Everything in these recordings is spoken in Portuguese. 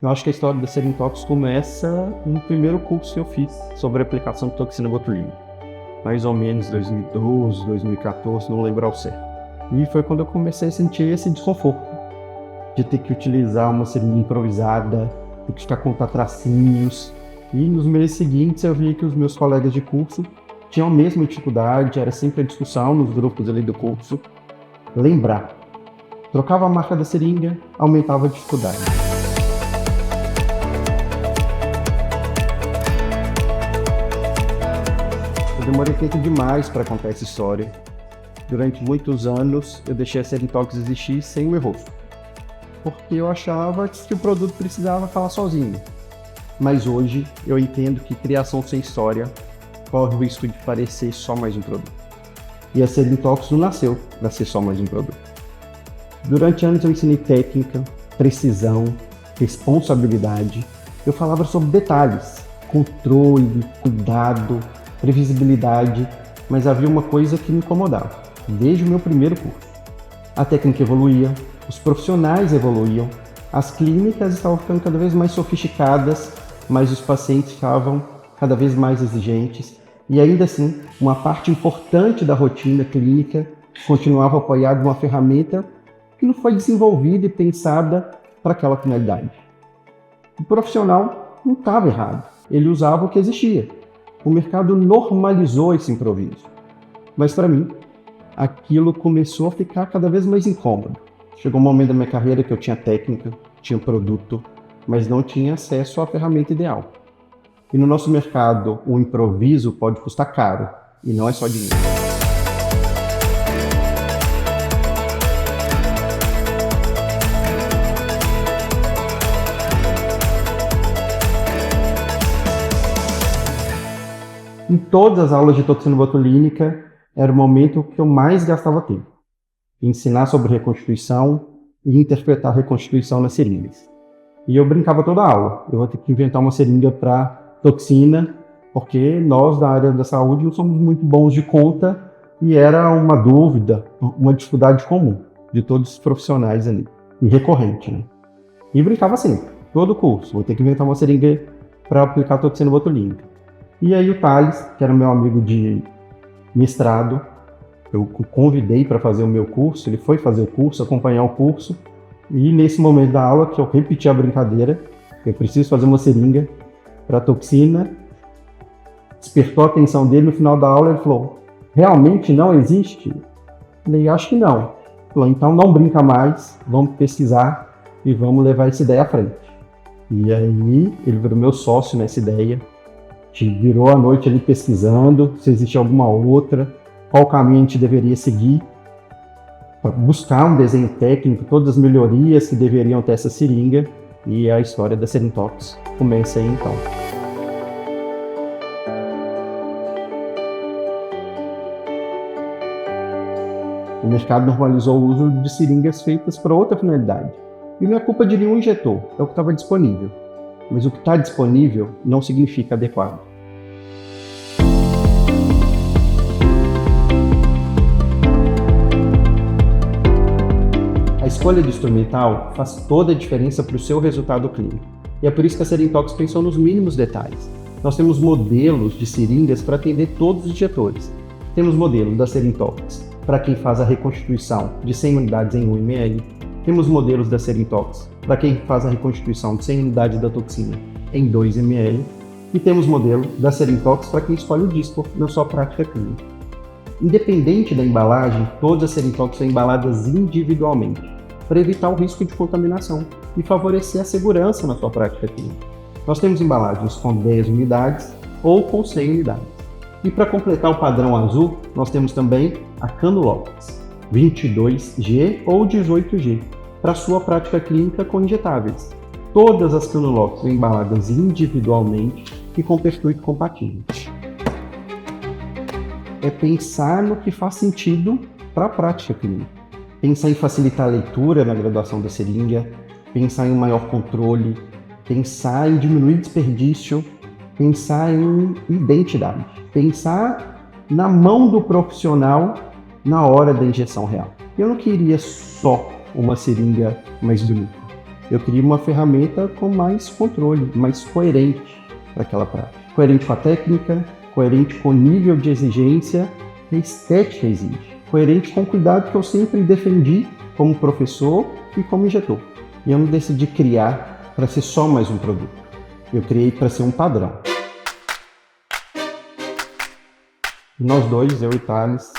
Eu acho que a história da Serintox começa no primeiro curso que eu fiz sobre a aplicação de toxina botulínica. Mais ou menos 2012, 2014, não lembro ao certo. E foi quando eu comecei a sentir esse desconforto de ter que utilizar uma seringa improvisada, ter que ficar com tracinhos. E nos meses seguintes eu vi que os meus colegas de curso tinham a mesma dificuldade, era sempre a discussão nos grupos ali do curso. Lembrar. Trocava a marca da seringa, aumentava a dificuldade. Eu demorei tempo demais para contar essa história. Durante muitos anos, eu deixei a Serintox existir sem o meu rosto, porque eu achava que o produto precisava falar sozinho. Mas hoje, eu entendo que criação sem história corre o risco de parecer só mais um produto. E a Serintox não nasceu para ser só mais um produto. Durante anos eu ensinei técnica, precisão, responsabilidade. Eu falava sobre detalhes, controle, cuidado, previsibilidade, mas havia uma coisa que me incomodava, desde o meu primeiro curso. A técnica evoluía, os profissionais evoluíam, as clínicas estavam ficando cada vez mais sofisticadas, mas os pacientes estavam cada vez mais exigentes, e ainda assim, uma parte importante da rotina clínica continuava apoiada em uma ferramenta que não foi desenvolvida e pensada para aquela finalidade. O profissional não estava errado, ele usava o que existia. O mercado normalizou esse improviso. Mas para mim, aquilo começou a ficar cada vez mais incômodo. Chegou um momento da minha carreira que eu tinha técnica, tinha produto, mas não tinha acesso à ferramenta ideal. E no nosso mercado, o improviso pode custar caro, e não é só dinheiro. Em todas as aulas de toxina botulínica, era o momento que eu mais gastava tempo. Ensinar sobre reconstituição e interpretar a reconstituição nas seringas. E eu brincava toda a aula. Eu vou ter que inventar uma seringa para toxina, porque nós da área da saúde não somos muito bons de conta e era uma dúvida, uma dificuldade comum de todos os profissionais ali. E recorrente, né? E brincava sempre, todo o curso. Vou ter que inventar uma seringa para aplicar toxina botulínica. E aí o Thales, que era meu amigo de mestrado, eu o convidei para fazer o meu curso, ele foi fazer o curso, acompanhar o curso, e nesse momento da aula que eu repeti a brincadeira, eu preciso fazer uma seringa para toxina, despertou a atenção dele no final da aula, ele falou, realmente não existe? Eu falei, acho que não. Ele falou, então não brinca mais, vamos pesquisar e vamos levar essa ideia à frente. E aí ele virou meu sócio nessa ideia, a gente virou a noite ali pesquisando se existia alguma outra, qual caminho a gente deveria seguir, para buscar um desenho técnico, todas as melhorias que deveriam ter essa seringa, e a história da Serintox começa aí então. O mercado normalizou o uso de seringas feitas para outra finalidade. E não é culpa de nenhum injetor, é o que estava disponível. Mas o que está disponível não significa adequado. A escolha do instrumental faz toda a diferença para o seu resultado clínico. E é por isso que a Serintox pensou nos mínimos detalhes. Nós temos modelos de seringas para atender todos os injetores. Temos modelo da Serintox para quem faz a reconstituição de 100 unidades em 1 ml. Temos modelos da Serintox para quem faz a reconstituição de 100 unidades da toxina em 2 ml. E temos modelo da Serintox para quem escolhe o Dysport na sua prática clínica. Independente da embalagem, todas as Serintox são embaladas individualmente, para evitar o risco de contaminação e favorecer a segurança na sua prática clínica. Nós temos embalagens com 10 unidades ou com 100 unidades. E para completar o padrão azul, nós temos também a Canulox 22G ou 18G, para sua prática clínica com injetáveis. Todas as Canulox são embaladas individualmente e com perfil compatível. É pensar no que faz sentido para a prática clínica. Pensar em facilitar a leitura na graduação da seringa, pensar em um maior controle, pensar em diminuir desperdício, pensar em identidade, pensar na mão do profissional na hora da injeção real. Eu não queria só uma seringa mais bonita. Eu queria uma ferramenta com mais controle, mais coerente para aquela prática. Coerente com a técnica, coerente com o nível de exigência que a estética exige. Coerente com o cuidado que eu sempre defendi como professor e como injetor. E eu não decidi criar para ser só mais um produto. Eu criei para ser um padrão. Nós dois, eu e Thales,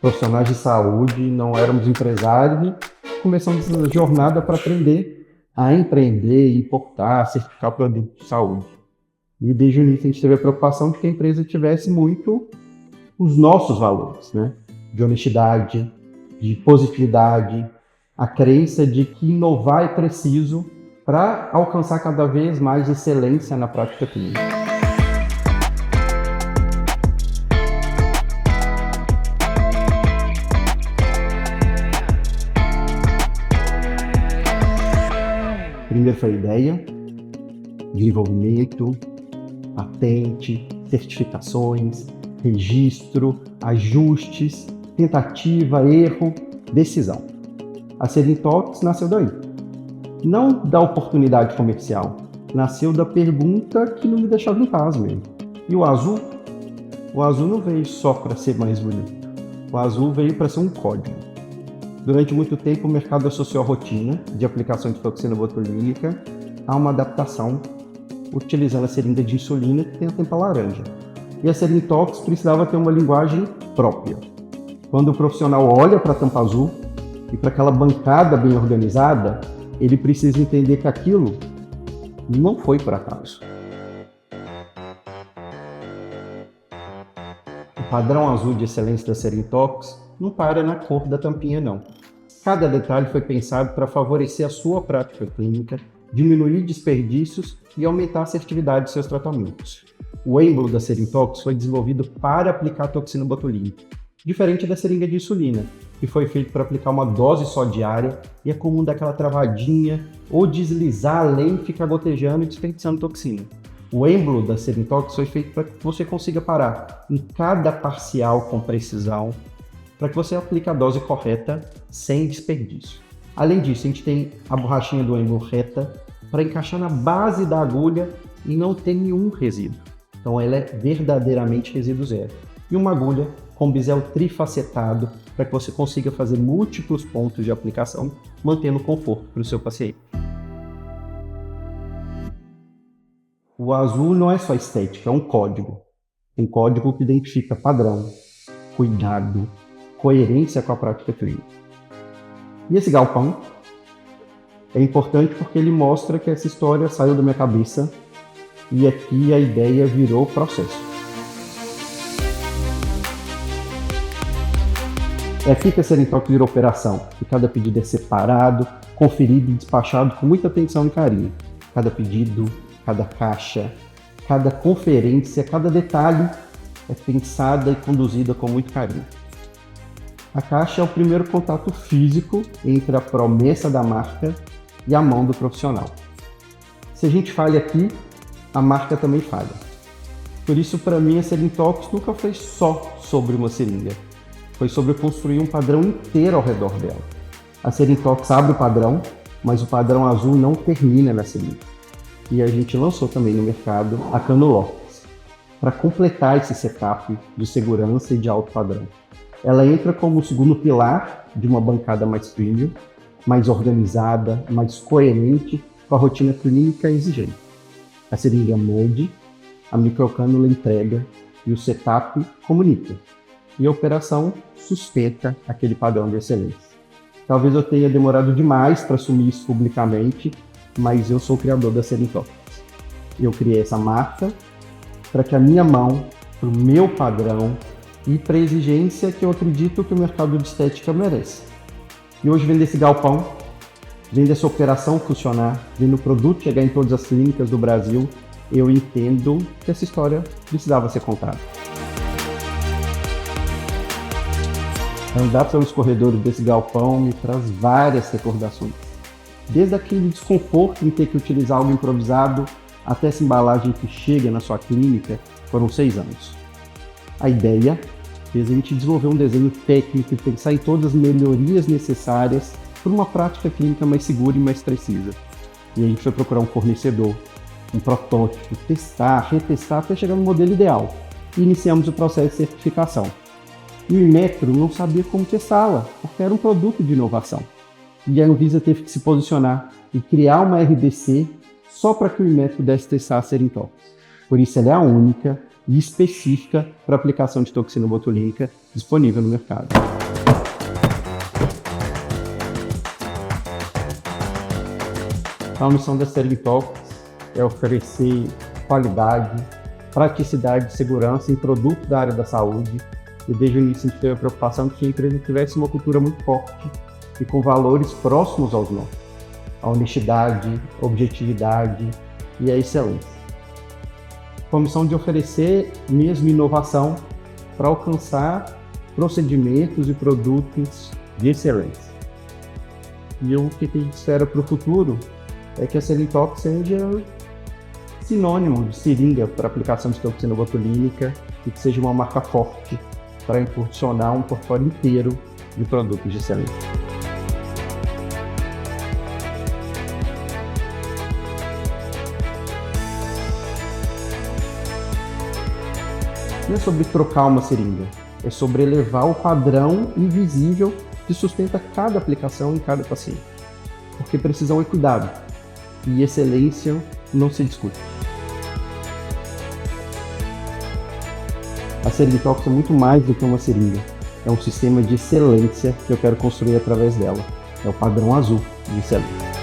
profissionais de saúde, não éramos empresários e começamos a jornada para aprender a empreender, importar, certificar produtos de saúde. E desde o início a gente teve a preocupação de que a empresa tivesse muito os nossos valores, né? De honestidade, de positividade, a crença de que inovar é preciso para alcançar cada vez mais excelência na prática clínica. Primeiro foi a ideia, desenvolvimento, patente, certificações, registro, ajustes, tentativa, erro, decisão. A Serintox nasceu daí. Não da oportunidade comercial, nasceu da pergunta que não me deixava em paz mesmo. E o azul? O azul não veio só para ser mais bonito. O azul veio para ser um código. Durante muito tempo, o mercado associou a rotina de aplicação de toxina botulínica a uma adaptação utilizando a seringa de insulina que tem a tampa laranja. E a Serintox precisava ter uma linguagem própria. Quando o profissional olha para a tampa azul e para aquela bancada bem organizada, ele precisa entender que aquilo não foi por acaso. O padrão azul de excelência da Serintox não para na cor da tampinha, não. Cada detalhe foi pensado para favorecer a sua prática clínica, diminuir desperdícios e aumentar a assertividade de seus tratamentos. O êmbolo da Serintox foi desenvolvido para aplicar a toxina botulínica, diferente da seringa de insulina, que foi feito para aplicar uma dose só diária e é comum dar aquela travadinha ou deslizar além e ficar gotejando e desperdiçando toxina. O êmbolo da Serintox foi feito para que você consiga parar em cada parcial com precisão, para que você aplique a dose correta sem desperdício. Além disso, a gente tem a borrachinha do êmbolo reta para encaixar na base da agulha e não ter nenhum resíduo. Então ela é verdadeiramente resíduo zero. E uma agulha com bisel trifacetado para que você consiga fazer múltiplos pontos de aplicação, mantendo conforto para o seu paciente. O azul não é só estética, é um código. Um código que identifica padrão, cuidado, coerência com a prática clínica. E esse galpão é importante porque ele mostra que essa história saiu da minha cabeça e aqui a ideia virou processo. É aqui que a Serintox virou operação, e cada pedido é separado, conferido e despachado com muita atenção e carinho. Cada pedido, cada caixa, cada conferência, cada detalhe é pensada e conduzida com muito carinho. A caixa é o primeiro contato físico entre a promessa da marca e a mão do profissional. Se a gente falha aqui, a marca também falha. Por isso, para mim, a Serintox nunca foi só sobre uma seringa. Foi sobre construir um padrão inteiro ao redor dela. A Serintox abre o padrão, mas o padrão azul não termina na seringa. E a gente lançou também no mercado a Canulocks, para completar esse setup de segurança e de alto padrão. Ela entra como o segundo pilar de uma bancada mais premium, mais organizada, mais coerente com a rotina clínica exigente. A seringa mede, a microcânula entrega e o setup comunica. E a operação sustenta aquele padrão de excelência. Talvez eu tenha demorado demais para assumir isso publicamente, mas eu sou o criador da Serintox. Eu criei essa marca para que a minha mão, para o meu padrão, e para a exigência que eu acredito que o mercado de estética merece. E hoje vendo esse galpão, vendo essa operação funcionar, vendo o produto chegar em todas as clínicas do Brasil, eu entendo que essa história precisava ser contada. Andar pelos corredores desse galpão me traz várias recordações. Desde aquele desconforto em ter que utilizar algo improvisado, até essa embalagem que chega na sua clínica, foram 6 anos. A ideia fez a gente desenvolver um desenho técnico e pensar em todas as melhorias necessárias para uma prática clínica mais segura e mais precisa. E a gente foi procurar um fornecedor, um protótipo, testar, retestar até chegar no modelo ideal. E iniciamos o processo de certificação. E o Inmetro não sabia como testá-la, porque era um produto de inovação. E a Anvisa teve que se posicionar e criar uma RDC só para que o Inmetro pudesse testar a Serintox. Por isso ela é a única e específica para aplicação de toxina botulínica disponível no mercado. A missão da Serintox é oferecer qualidade, praticidade e segurança em produtos da área da saúde. E desde o início a gente teve a preocupação que a empresa tivesse uma cultura muito forte e com valores próximos aos nossos. A honestidade, objetividade e a excelência. Com a missão de oferecer mesmo inovação para alcançar procedimentos e produtos de excelência. E o que a gente espera para o futuro é que a Serintox seja sinônimo de seringa para aplicação de toxina botulínica e que seja uma marca forte para impulsionar um portfólio inteiro de produtos de excelência. Não é sobre trocar uma seringa, é sobre elevar o padrão invisível que sustenta cada aplicação em cada paciente. Porque precisão é cuidado e excelência não se discute. A Serintox é muito mais do que uma seringa, é um sistema de excelência que eu quero construir através dela. É o padrão azul de excelência.